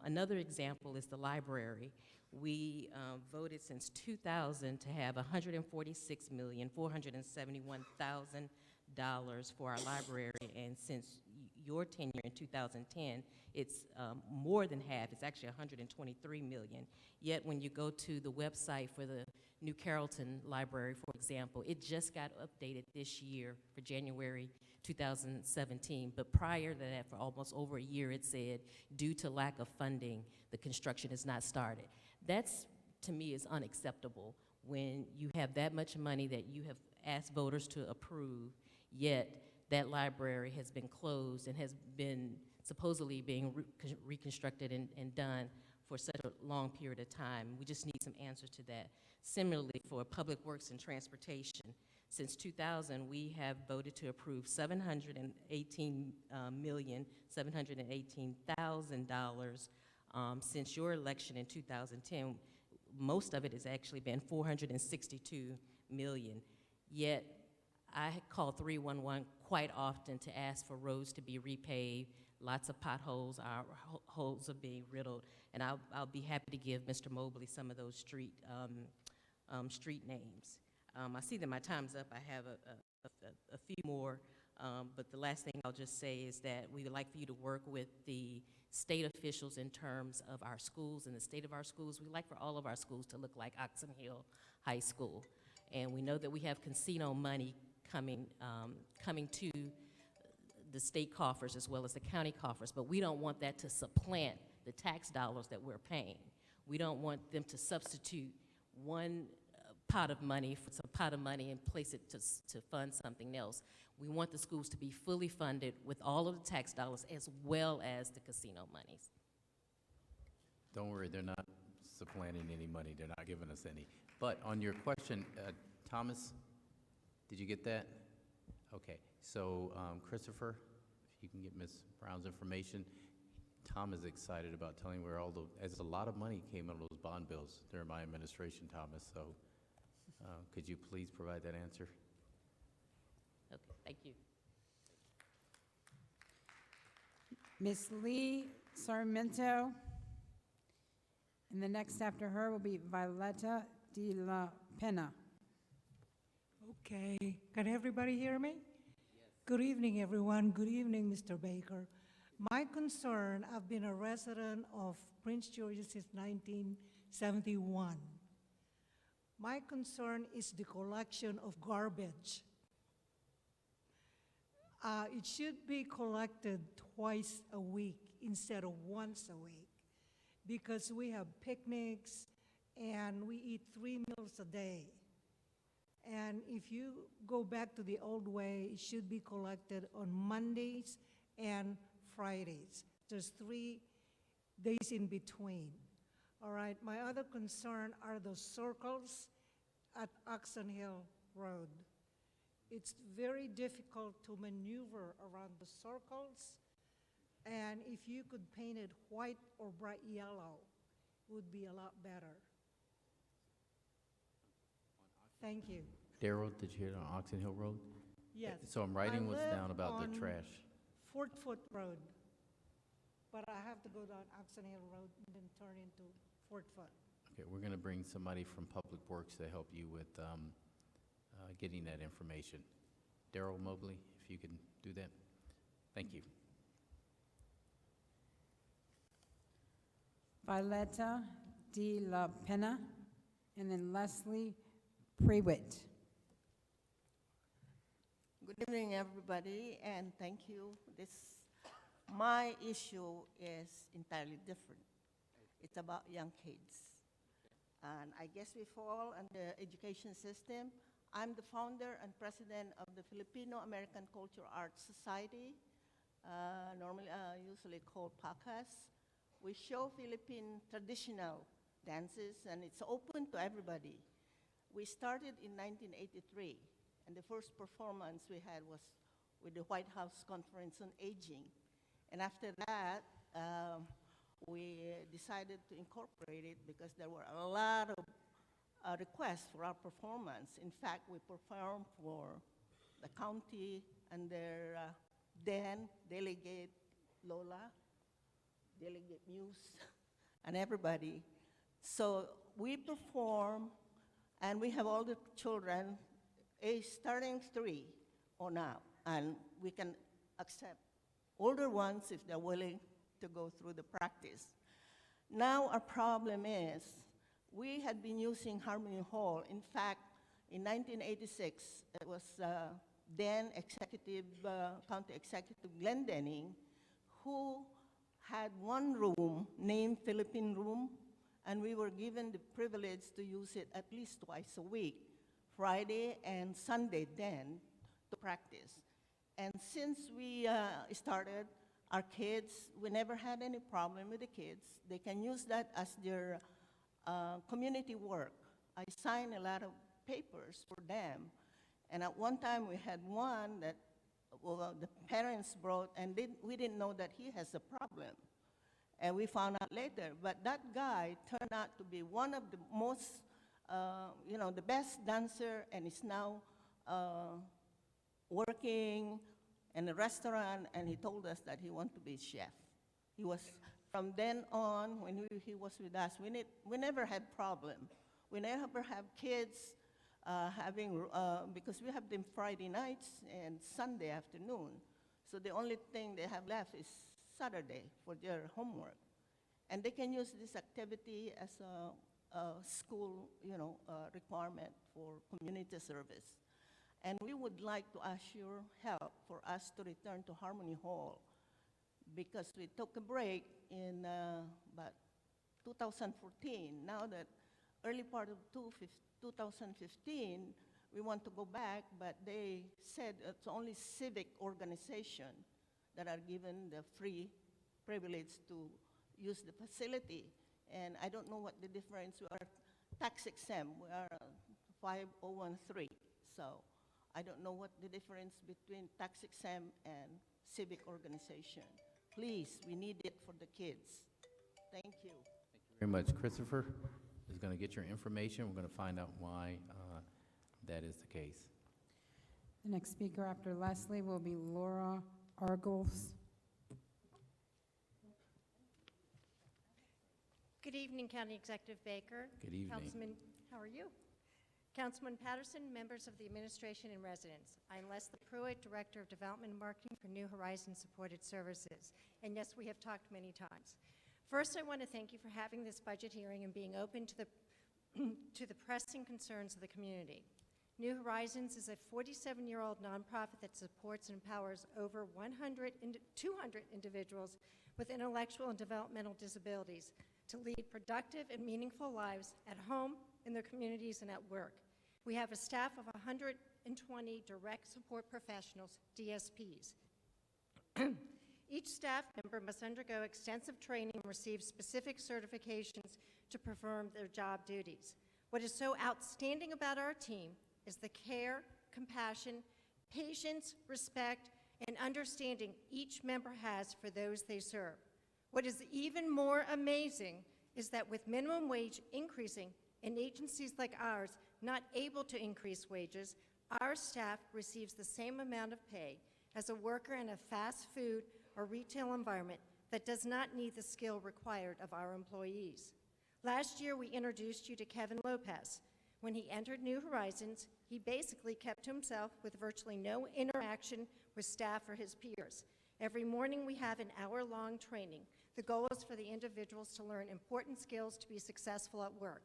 Another example is the library. We voted since 2000 to have $146,471,000 for our library, and since your tenure in 2010, it's more than half. It's actually $123 million. Yet when you go to the website for the New Carrollton Library, for example, it just got updated this year for January 2017. But prior to that, for almost over a year, it said, due to lack of funding, the construction is not started. That's, to me, is unacceptable when you have that much money that you have asked voters to approve, yet that library has been closed and has been supposedly being reconstructed and done for such a long period of time. We just need some answers to that. Similarly, for Public Works and Transportation, since 2000, we have voted to approve $718,718,000. Since your election in 2010, most of it has actually been $462 million. Yet, I call 311 quite often to ask for roads to be repaved. Lots of potholes, our holes are being riddled, and I'll be happy to give Mr. Mobley some of those street names. I see that my time's up. I have a few more, but the last thing I'll just say is that we would like for you to work with the state officials in terms of our schools and the state of our schools. We'd like for all of our schools to look like Oxon Hill High School, and we know that we have casino money coming to the state coffers as well as the county coffers, but we don't want that to supplant the tax dollars that we're paying. We don't want them to substitute one pot of money, for some pot of money, and place it to fund something else. We want the schools to be fully funded with all of the tax dollars as well as the casino monies. Don't worry, they're not supplanting any money. They're not giving us any. But on your question, Thomas, did you get that? Okay, so Christopher, if you can get Ms. Brown's information. Tom is excited about telling where as a lot of money came out of those bond bills during my administration, Thomas, so could you please provide that answer? Okay, thank you. Ms. Lee Sarmiento, and the next after her will be Violeta de la Pena. Okay, can everybody hear me? Yes. Good evening, everyone. Good evening, Mr. Baker. My concern, I've been a resident of Prince George's since 1971. My concern is the collection of garbage. It should be collected twice a week instead of once a week, because we have picnics and we eat 3 meals a day. And if you go back to the old way, it should be collected on Mondays and Fridays. There's 3 days in between. All right, my other concern are those circles at Oxon Hill Road. It's very difficult to maneuver around the circles, and if you could paint it white or bright yellow, it would be a lot better. Thank you. Darrell, did you hear it on Oxon Hill Road? Yes. So I'm writing what's down about on the trash. Fort Foot Road, but I have to go down Oxon Hill Road and then turn into Fort Foot. Okay, we're going to bring somebody from Public Works to help you with getting that information. Darrell Mobley, if you can do that. Thank you. Violeta de la Pena, and then Leslie Prewitt. Good evening, everybody, and thank you. My issue is entirely different. It's about young kids. And I guess we fall under education system. I'm the founder and president of the Filipino American Cultural Arts Society, usually called PACAS. We show Philippine traditional dances, and it's open to everybody. We started in 1983, and the first performance we had was with the White House Conference on Aging. And after that, we decided to incorporate it because there were a lot of requests for our performance. In fact, we performed for the county and their then delegate Lola, delegate Muse, and everybody. So we perform, and we have all the children starting 3 on up, and we can accept older ones if they're willing to go through the practice. Now our problem is we had been using Harmony Hall. In fact, in 1986, it was then County Executive Glenn Denning, who had one room named Philippine Room, and we were given the privilege to use it at least twice a week, Friday and Sunday then, to practice. And since we started, our kids, we never had any problem with the kids. They can use that as their community work. I signed a lot of papers for them. And at one time, we had one that the parents brought, and we didn't know that he has a problem. And we found out later. But that guy turned out to be one of the most, the best dancer, and is now working in a restaurant, and he told us that he wanted to be a chef. He was, from then on, when he was with us, we never had problem. We never have kids because we have them Friday nights and Sunday afternoon. So the only thing they have left is Saturday for their homework. And they can use this activity as a school, requirement for community service. And we would like to ask your help for us to return to Harmony Hall, because we took a break in about 2014. Now that early part of 2015, we want to go back, but they said it's only civic organization that are given the free privilege to use the facility. And I don't know what the difference. We are tax exempt. We are 5013. So I don't know what the difference between tax exempt and civic organization. Please, we need it for the kids. Thank you. Very much. Christopher is going to get your information. We're going to find out why that is the case. The next speaker after Leslie will be Laura Argos. Good evening, County Executive Baker. Good evening. Councilman, how are you? Councilman Patterson, members of the administration and residents. I'm Leslie Pruitt, Director of Development and Marketing for New Horizons Supported Services. And yes, we have talked many times. First, I want to thank you for having this budget hearing and being open to the, to the pressing concerns of the community. New Horizons is a 47-year-old nonprofit that supports and empowers over 200 individuals with intellectual and developmental disabilities to lead productive and meaningful lives at home, in their communities, and at work. We have a staff of 120 direct support professionals, DSPs. Each staff member must undergo extensive training and receive specific certifications to perform their job duties. What is so outstanding about our team is the care, compassion, patience, respect, and understanding each member has for those they serve. What is even more amazing is that with minimum wage increasing and agencies like ours not able to increase wages, our staff receives the same amount of pay as a worker in a fast food or retail environment that does not need the skill required of our employees. Last year, we introduced you to Kevin Lopez. When he entered New Horizons, he basically kept to himself with virtually no interaction with staff or his peers. Every morning, we have an hour-long training. The goal is for the individuals to learn important skills to be successful at work.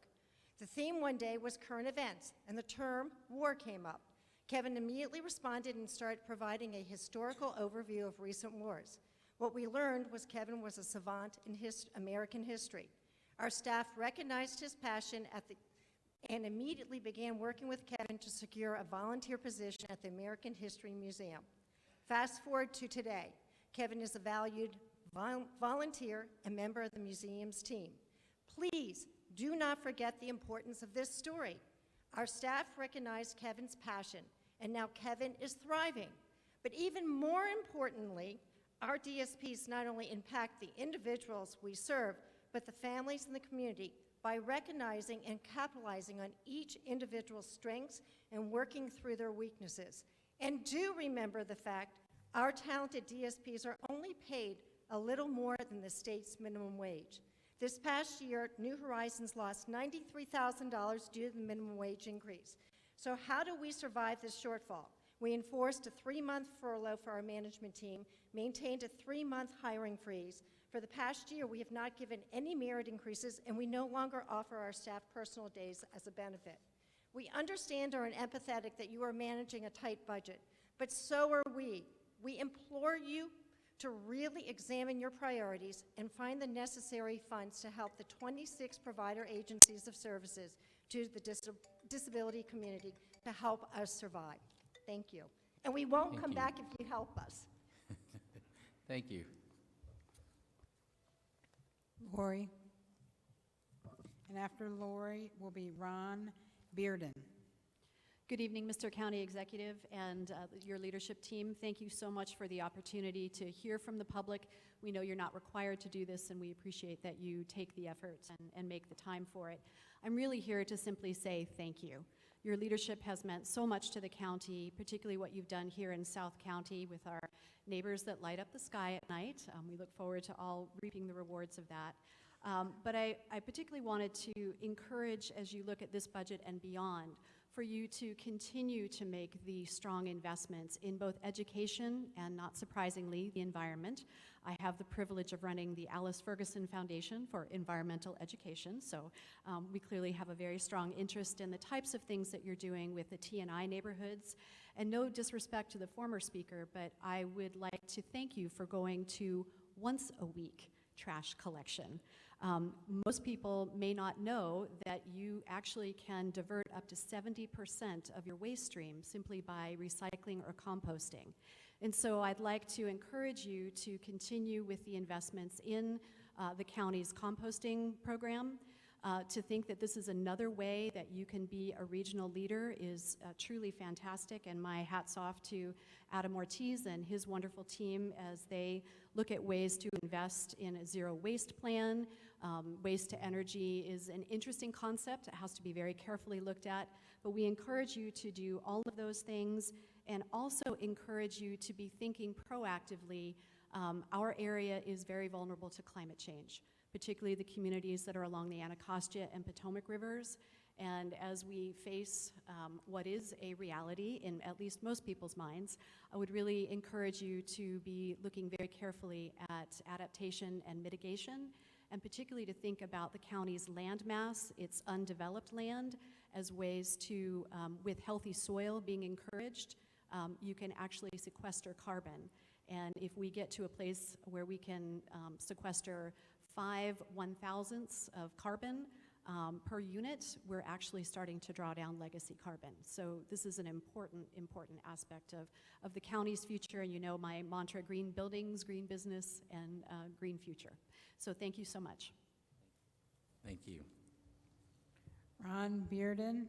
The theme one day was current events, and the term war came up. Kevin immediately responded and started providing a historical overview of recent wars. What we learned was Kevin was a savant in American history. Our staff recognized his passion and immediately began working with Kevin to secure a volunteer position at the American History Museum. Fast forward to today, Kevin is a valued volunteer and member of the museum's team. Please do not forget the importance of this story. Our staff recognized Kevin's passion, and now Kevin is thriving. But even more importantly, our DSPs not only impact the individuals we serve, but the families in the community by recognizing and capitalizing on each individual's strengths and working through their weaknesses. And do remember the fact our talented DSPs are only paid a little more than the state's minimum wage. This past year, New Horizons lost $93,000 due to the minimum wage increase. So how do we survive this shortfall? We enforced a 3-month furlough for our management team, maintained a 3-month hiring freeze. For the past year, we have not given any merit increases, and we no longer offer our staff personal days as a benefit. We understand or are empathetic that you are managing a tight budget, but so are we. We implore you to really examine your priorities and find the necessary funds to help the 26 provider agencies of services to the disability community to help us survive. Thank you. And we won't come back if you help us. Thank you. Lori. And after Lori will be Ron Bearden. Good evening, Mr. County Executive and your leadership team. Thank you so much for the opportunity to hear from the public. We know you're not required to do this, and we appreciate that you take the effort and make the time for it. I'm really here to simply say thank you. Your leadership has meant so much to the county, particularly what you've done here in South County with our neighbors that light up the sky at night. We look forward to all reaping the rewards of that. But I particularly wanted to encourage, as you look at this budget and beyond, for you to continue to make the strong investments in both education and, not surprisingly, the environment. I have the privilege of running the Alice Ferguson Foundation for Environmental Education, so we clearly have a very strong interest in the types of things that you're doing with the T&I neighborhoods. And no disrespect to the former speaker, but I would like to thank you for going to once a week trash collection. Most people may not know that you actually can divert up to 70% of your waste stream simply by recycling or composting. And so I'd like to encourage you to continue with the investments in the county's composting program. To think that this is another way that you can be a regional leader is truly fantastic, and my hat's off to Adam Ortiz and his wonderful team as they look at ways to invest in a zero waste plan. Waste to energy is an interesting concept. It has to be very carefully looked at, but we encourage you to do all of those things and also encourage you to be thinking proactively. Our area is very vulnerable to climate change, particularly the communities that are along the Anacostia and Potomac rivers. And as we face what is a reality in at least most people's minds, I would really encourage you to be looking very carefully at adaptation and mitigation, and particularly to think about the county's land mass, its undeveloped land, as ways to, with healthy soil being encouraged, you can actually sequester carbon. And if we get to a place where we can sequester 5 1,000ths of carbon per unit, we're actually starting to draw down legacy carbon. So this is an important aspect of the county's future. And you know my mantra, green buildings, green business, and green future. So thank you so much. Thank you. Ron Bearden,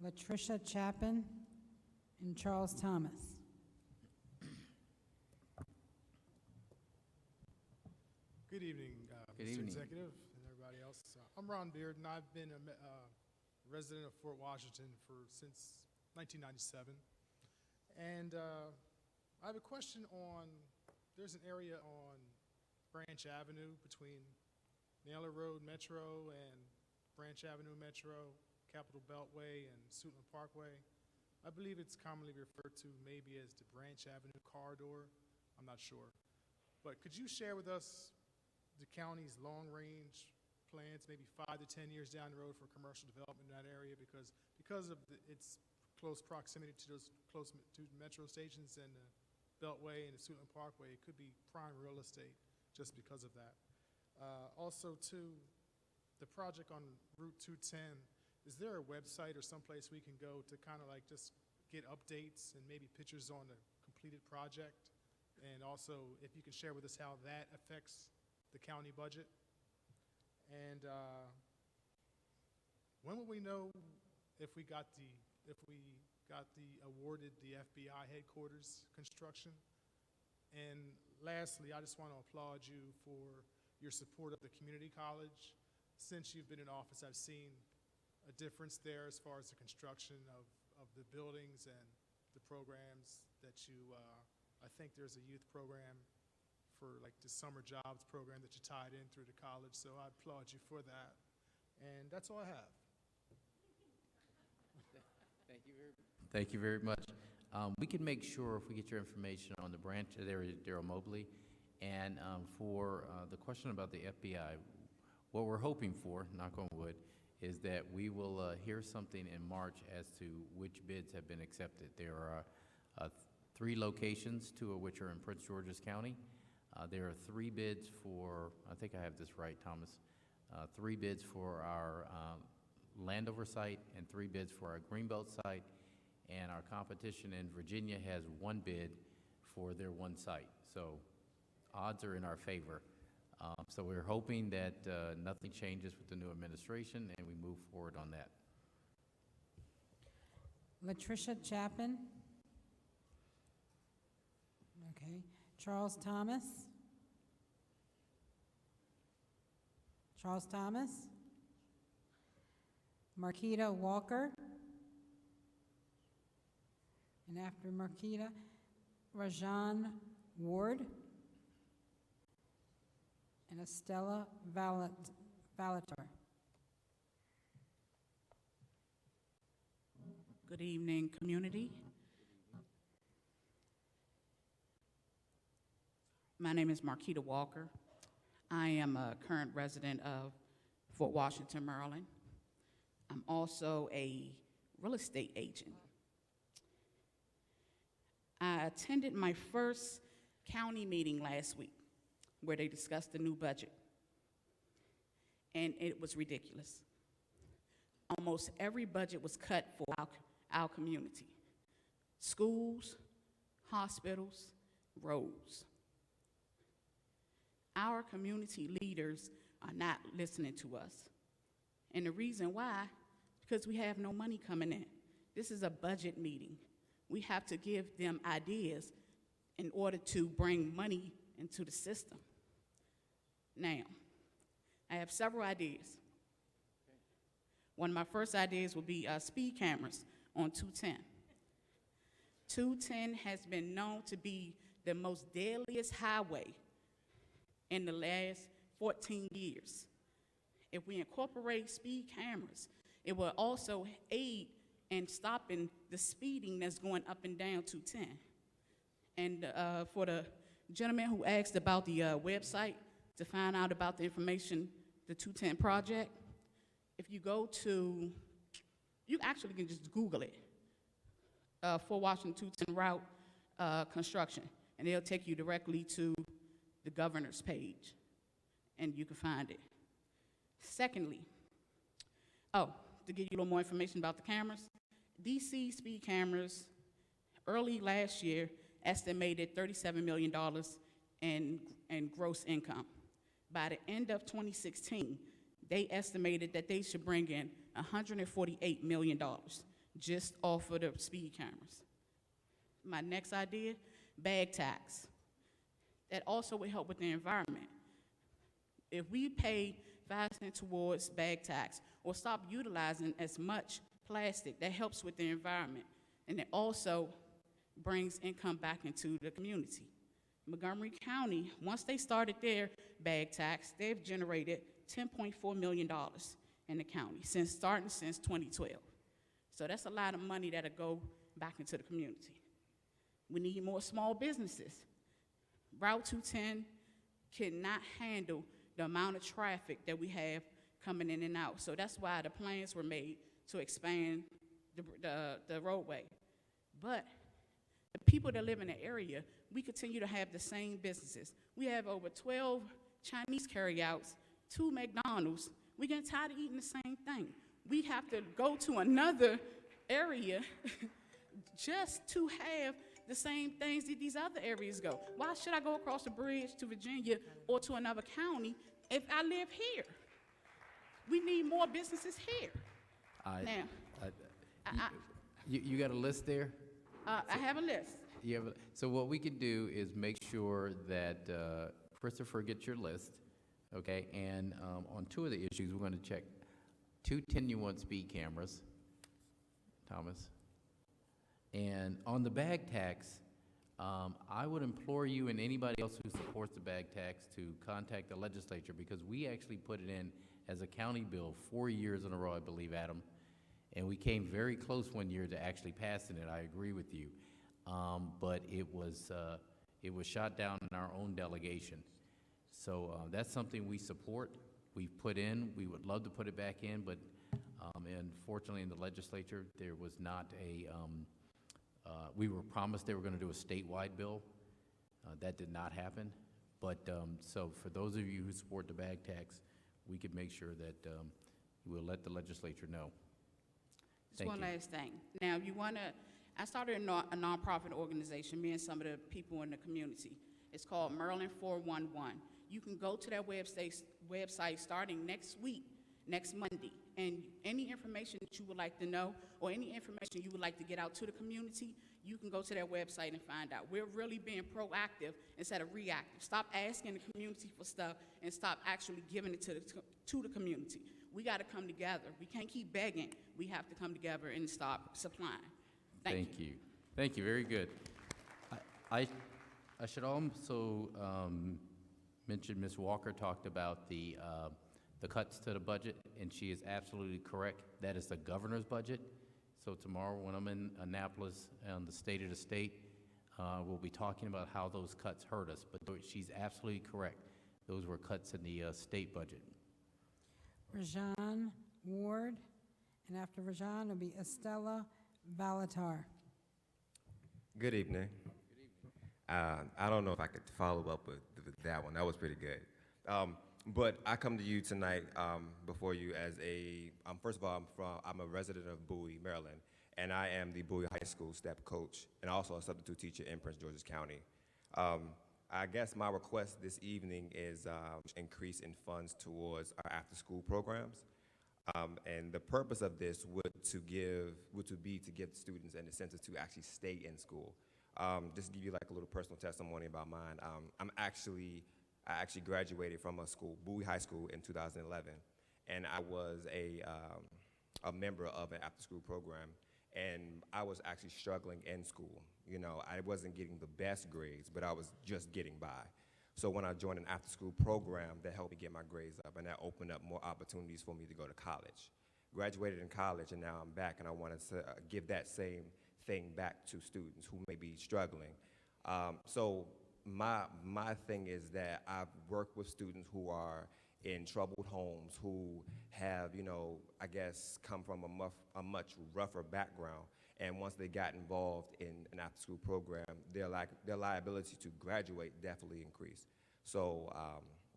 Latricia Chapin, and Charles Thomas. Good evening, Good Mr. evening. Executive and everybody else. I'm Ron Beard, and I've been a resident of Fort Washington since 1997. And I have a question on, there's an area on Branch Avenue between Naylor Road Metro and Branch Avenue Metro, Capitol Beltway, and Suitland Parkway. I believe it's commonly referred to maybe as the Branch Avenue Corridor. I'm not sure. But could you share with us the county's long-range plans, maybe 5 to 10 years down the road for commercial development in that area, because of its close proximity to those to metro stations and the Beltway and the Suitland Parkway, it could be prime real estate just because of that. Also, too, the project on Route 210, is there a website or someplace we can go to kind of like just get updates and maybe pictures on the completed project? And also, if you can share with us how that affects the county budget. And when will we know if we got awarded the FBI headquarters construction? And lastly, I just want to applaud you for your support of the community college. Since you've been in office, I've seen a difference there as far as the construction of the buildings and the programs that you, I think there's a youth program for like the summer jobs program that you tied in through the college, so I applaud you for that. And that's all I have. Thank you very much. We can make sure if we get your information on the branch, there is Daryl Mobley. And for the question about the FBI, what we're hoping for, knock on wood, is that we will hear something in March as to which bids have been accepted. There are 3 locations, 2 of which are in Prince George's County. There are 3 bids for, I think I have this right, Thomas, 3 bids for our Landover site and 3 bids for our Greenbelt site, and our competition in Virginia has 1 bid for their 1 site. So odds are in our favor. So we're hoping that nothing changes with the new administration and we move forward on that. Latricia Chapin. Okay. Charles Thomas. Charles Thomas. Marquita Walker. And after Marquita, Rajan Ward. And Estella Valator. Good evening, community. My name is Marquita Walker. I am a current resident of Fort Washington, Maryland. I'm also a real estate agent. I attended my first county meeting last week where they discussed the new budget. and it was ridiculous. Almost every budget was cut for our community. Schools, hospitals, roads. Our community leaders are not listening to us. And the reason why, because we have no money coming in. This is a budget meeting. We have to give them ideas in order to bring money into the system. Now, I have several ideas. One of my first ideas will be speed cameras on 210. 210 has been known to be the most deadliest highway in the last 14 years. If we incorporate speed cameras, it will also aid in stopping the speeding that's going up and down 210. And for the gentleman who asked about the website to find out about the information, the 210 project, if you go to, you actually can just Google it, Fort Washington 210 route construction, and it'll take you directly to the governor's page, and you can find it. Secondly, to give you a little more information about the cameras, DC speed cameras early last year estimated $37 million in gross income. By the end of 2016, they estimated that they should bring in $148 million just off of the speed cameras. My next idea, bag tax. That also would help with the environment. If we pay 5 cents towards bag tax or stop utilizing as much plastic, that helps with the environment. And it also brings income back into the community. Montgomery County, once they started their bag tax, they've generated $10.4 million in the county starting since 2012. So that's a lot of money that'll go back into the community. We need more small businesses. Route 210 cannot handle the amount of traffic that we have coming in and out. So that's why the plans were made to expand the roadway. But the people that live in the area, we continue to have the same businesses. We have over 12 Chinese carryouts, 2 McDonald's. We're getting tired of eating the same thing. We have to go to another area just to have the same things that these other areas go. Why should I go across the bridge to Virginia or to another county if I live here? We need more businesses here. You got a list there? I have a list. So what we can do is make sure that Christopher gets your list, okay? And on 2 of the issues, we're going to check 210 you want speed cameras, Thomas. And on the bag tax, I would implore you and anybody else who supports the bag tax to contact the legislature, because we actually put it in as a county bill 4 years in a row, I believe, Adam. And we came very close one year to actually passing it. I agree with you. But it was shot down in our own delegation. So that's something we support. We've put in. We would love to put it back in, but unfortunately in the legislature, there was not a, we were promised they were going to do a statewide bill. That did not happen. But so for those of you who support the bag tax, we could make sure that we'll let the legislature know. Just one last thing. Now, if you want to, I started a nonprofit organization, me and some of the people in the community. It's called Maryland 411. You can go to that website starting next week, next Monday, and any information that you would like to know or any information you would like to get out to the community, you can go to that website and find out. We're really being proactive instead of reactive. Stop asking the community for stuff and stop actually giving it to the community. We got to come together. We can't keep begging. We have to come together and stop supplying. Thank you. Thank you. Very good. I should also mention Ms. Walker talked about the cuts to the budget, and she is absolutely correct. That is the governor's budget. So tomorrow when I'm in Annapolis on the State of the State, we'll be talking about how those cuts hurt us. But she's absolutely correct. Those were cuts in the state budget. Rajan Ward, and after Rajan will be Estella Valatar. Good evening. I don't know if I could follow up with that one. That was pretty good. But I come to you tonight before you as first of all, I'm a resident of Bowie, Maryland, and I am the Bowie High School step coach and also a substitute teacher in Prince George's County. I guess my request this evening is increase in funds towards our after-school programs. And the purpose of this would be to give students an incentive to actually stay in school. Just to give you like a little personal testimony about mine. I actually graduated from a school, Bowie High School, in 2011, and I was a member of an after-school program, and I was actually struggling in school. You know, I wasn't getting the best grades, but I was just getting by. So when I joined an after-school program, that helped me get my grades up, and that opened up more opportunities for me to go to college. Graduated in college, and now I'm back, and I wanted to give that same thing back to students who may be struggling. So my thing is that I've worked with students who are in troubled homes, who have, you know, I guess, come from a much rougher background. And once they got involved in an after-school program, their liability to graduate definitely increased. So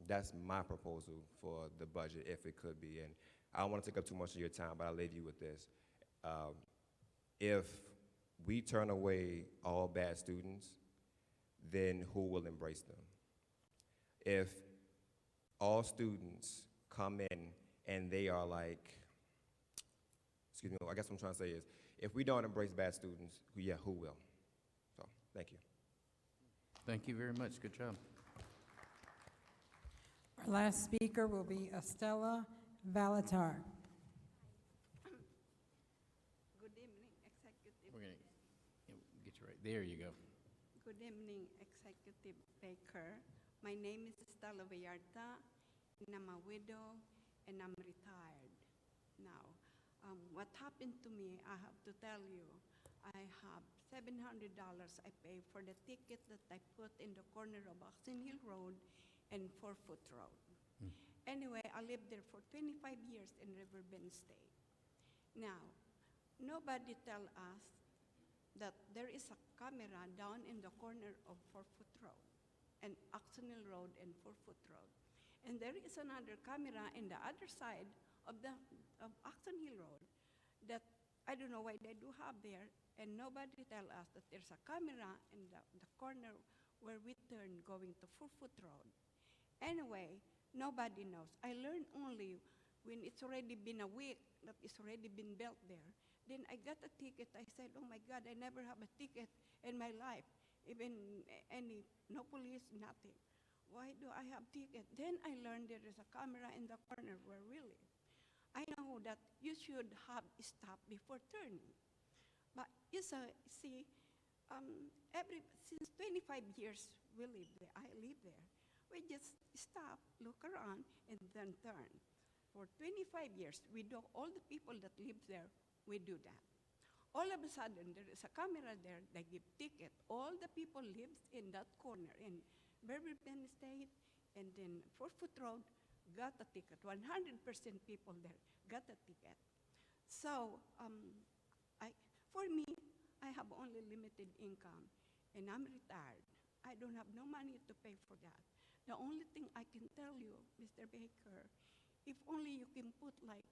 that's my proposal for the budget, if it could be. And I don't want to take up too much of your time, but I'll leave you with this. If we turn away all bad students, then who will embrace them? If all students come in and they are like, excuse me, I guess what I'm trying to say is, if we don't embrace bad students, who will? So, thank you. Thank you very much. Good job. Our last speaker will be Estella Valatar. Good evening, Executive. We're going to get you right. There you go. Good evening, Executive Baker. My name is Estela Vallarta, and I'm a widow, and I'm retired now. What happened to me, I have to tell you, I have $700 I pay for the ticket that I put in the corner of Oxon Hill Road and 4-Foot Road. Anyway, I lived there for 25 years in Riverbend State. Now, nobody tell us that there is a camera down in the corner of 4-Foot Road and Oxon Hill Road and 4-Foot Road. And there is another camera in the other side of Oxon Hill Road that I don't know why they do have there, and nobody tell us that there's a camera in the corner where we turn going to 4-Foot Road. Anyway, nobody knows. I learned only when it's already been a week that it's already been built there. Then I got a ticket. I said, oh my God, I never have a ticket in my life, even no police, nothing. Why do I have ticket? Then I learned there is a camera in the corner where we live. I know that you should have stop before turning. But you see, since 25 years we live there, I live there. We just stop, look around, and then turn. For 25 years, we do, all the people that live there, we do that. All of a sudden, there is a camera there, they give ticket. All the people lives in that corner in Riverbend State, and then 4-Foot Road, got a ticket. 100% people there got a ticket. So for me, I have only limited income, and I'm retired. I don't have no money to pay for that. The only thing I can tell you, Mr. Baker, if only you can put like,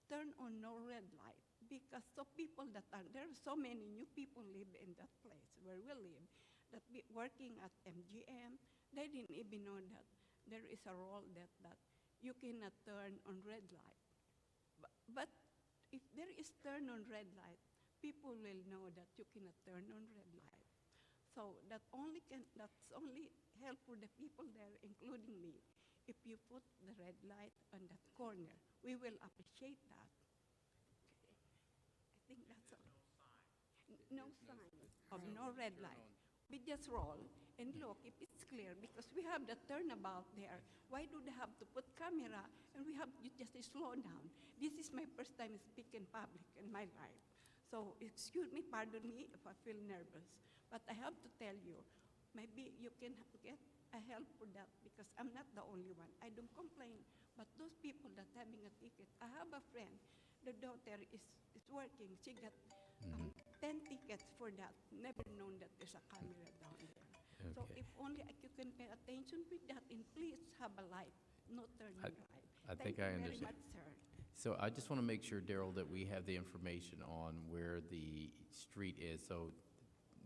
turn on no red light, because so people that are, there are so many new people live in that place where we live, that working at MGM, they didn't even know that there is a rule that you cannot turn on red light. But if there is turn on red light, people will know that you cannot turn on red light. So that's only help for the people there, including me. If you put the red light on that corner, we will appreciate that. I think that's all. No sign of no red light. We just roll and look if it's clear, because we have the turnabout there. Why do they have to put camera and we have to just slow down? This is my first time speaking public in my life. So excuse me, pardon me if I feel nervous, but I have to tell you, maybe you can get a help for that, because I'm not the only one. I don't complain, but those people that having a ticket, I have a friend, the daughter is working, she got 10 tickets for that, never known that there's a camera down there. So Okay. if only you can pay attention with that, and please have a light, no turning right. I think Thank you I very understand. much, sir. So I just want to make sure, Daryl, that we have the information on where the street is. So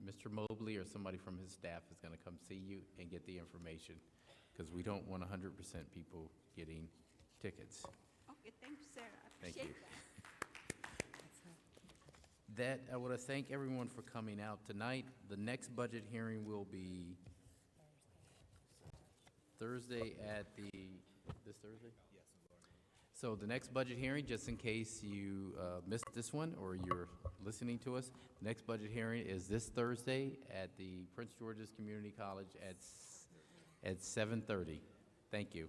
Mr. Mobley or somebody from his staff is going to come see you and get the information, because we don't want 100% people getting tickets. Okay, thank you, sir. I Thank appreciate you. that. I want to thank everyone for coming out tonight. The next budget hearing will be Thursday at this Thursday? Yes. So the next budget hearing, just in case you missed this one or you're listening to us, the next budget hearing is this Thursday at the Prince George's Community College at 7:30. Thank you.